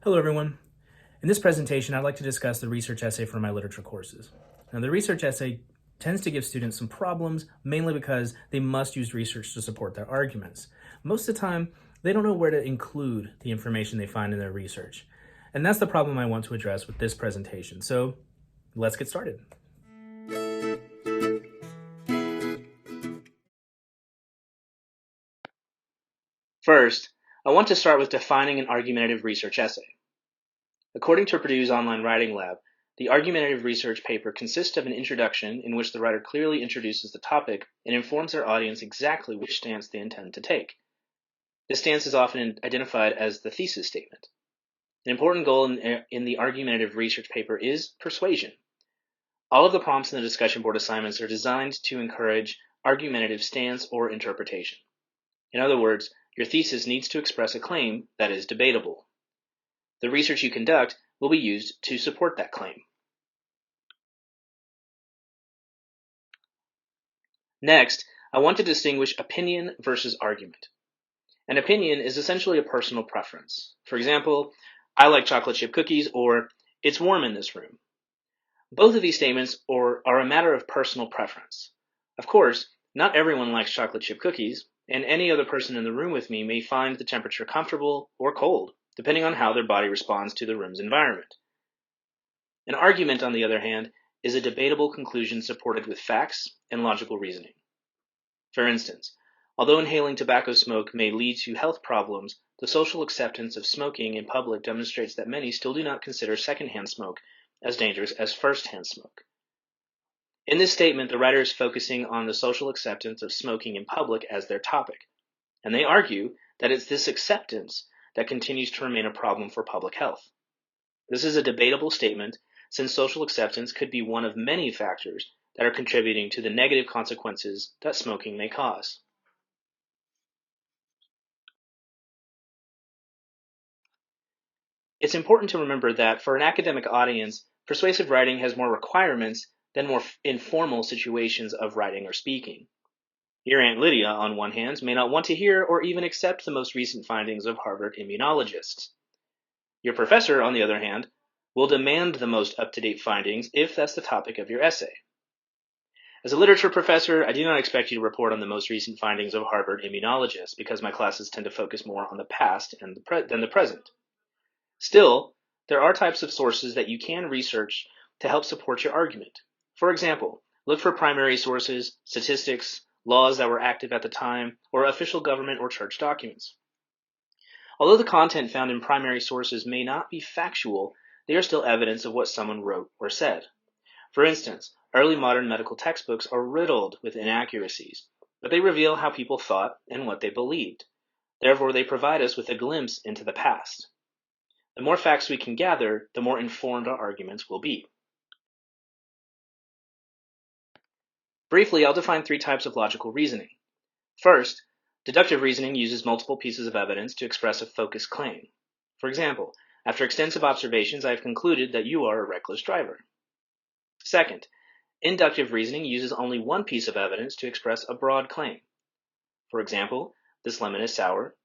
Hello everyone. In this presentation, I'd like to discuss the research essay for my literature courses. Now, the research essay tends to give students some problems, mainly because they must use research to support their arguments. Most of the time, they don't know where to include the information they find in their research. And that's the problem I want to address with this presentation. So let's get started. First, I want to start with defining an argumentative research essay. According to Purdue's online writing lab, the argumentative research paper consists of an introduction in which the writer clearly introduces the topic and informs their audience exactly which stance they intend to take. This stance is often identified as the thesis statement. An important goal in the argumentative research paper is persuasion. All of the prompts in the discussion board assignments are designed to encourage argumentative stance or interpretation. In other words, your thesis needs to express a claim that is debatable. The research you conduct will be used to support that claim. Next, I want to distinguish opinion versus argument. An opinion is essentially a personal preference. For example, I like chocolate chip cookies, or it's warm in this room. Both of these statements are a matter of personal preference. Of course, not everyone likes chocolate chip cookies, and any other person in the room with me may find the temperature comfortable or cold, depending on how their body responds to the room's environment. An argument, on the other hand, is a debatable conclusion supported with facts and logical reasoning. For instance, although inhaling tobacco smoke may lead to health problems, the social acceptance of smoking in public demonstrates that many still do not consider secondhand smoke as dangerous as first-hand smoke. In this statement, the writer is focusing on the social acceptance of smoking in public as their topic, and they argue that it's this acceptance that continues to remain a problem for public health. This is a debatable statement, since social acceptance could be one of many factors that are contributing to the negative consequences that smoking may cause. It's important to remember that for an academic audience, persuasive writing has more requirements than more informal situations of writing or speaking. Your Aunt Lydia, on one hand, may not want to hear or even accept the most recent findings of Harvard immunologists. Your professor, on the other hand, will demand the most up-to-date findings if that's the topic of your essay. As a literature professor, I do not expect you to report on the most recent findings of Harvard immunologists because my classes tend to focus more on the past than the present. Still, there are types of sources that you can research to help support your argument. For example, look for primary sources, statistics, laws that were active at the time, or official government or church documents. Although the content found in primary sources may not be factual, they are still evidence of what someone wrote or said. For instance, early modern medical textbooks are riddled with inaccuracies, but they reveal how people thought and what they believed. Therefore, they provide us with a glimpse into the past. The more facts we can gather, the more informed our arguments will be. Briefly, I'll define three types of logical reasoning. First, deductive reasoning uses multiple pieces of evidence to express a focused claim. For example, after extensive observations, I have concluded that you are a reckless driver. Second, inductive reasoning uses only one piece of evidence to express a broad claim. For example, this lemon is sour.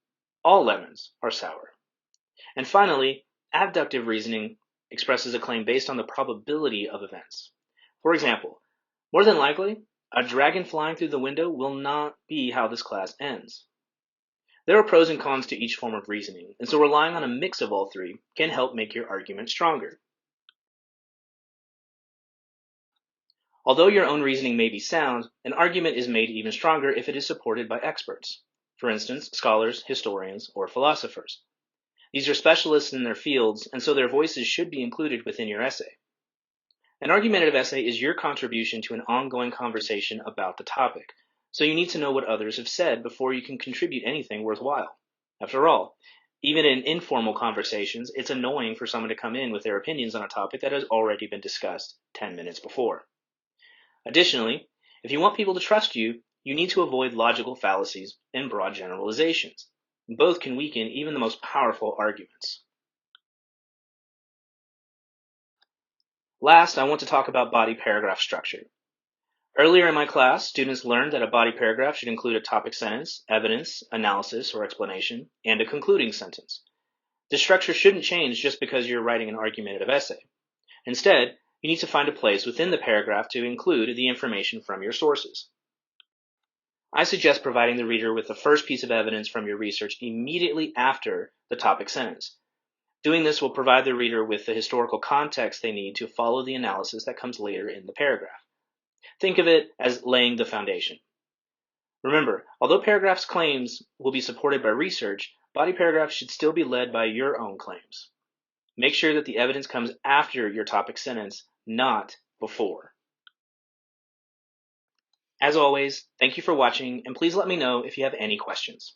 All lemons are sour. And finally, abductive reasoning expresses a claim based on the probability of events. For example, more than likely, a dragon flying through the window will not be how this class ends. There are pros and cons to each form of reasoning, and so relying on a mix of all three can help make your argument stronger. Although your own reasoning may be sound, an argument is made even stronger if it is supported by experts. For instance, scholars, historians, or philosophers. These are specialists in their fields, and so their voices should be included within your essay. An argumentative essay is your contribution to an ongoing conversation about the topic, so you need to know what others have said before you can contribute anything worthwhile. After all, even in informal conversations, it's annoying for someone to come in with their opinions on a topic that has already been discussed 10 minutes before. Additionally, if you want people to trust you, you need to avoid logical fallacies and broad generalizations. Both can weaken even the most powerful arguments. Last, I want to talk about body paragraph structure. Earlier in my class, students learned that a body paragraph should include a topic sentence, evidence, analysis or explanation, and a concluding sentence. The structure shouldn't change just because you're writing an argumentative essay. Instead, you need to find a place within the paragraph to include the information from your sources. I suggest providing the reader with the first piece of evidence from your research immediately after the topic sentence. Doing this will provide the reader with the historical context they need to follow the analysis that comes later in the paragraph. Think of it as laying the foundation. Remember, although paragraphs' claims will be supported by research, body paragraphs should still be led by your own claims. Make sure that the evidence comes after your topic sentence, not before. As always, thank you for watching, and please let me know if you have any questions.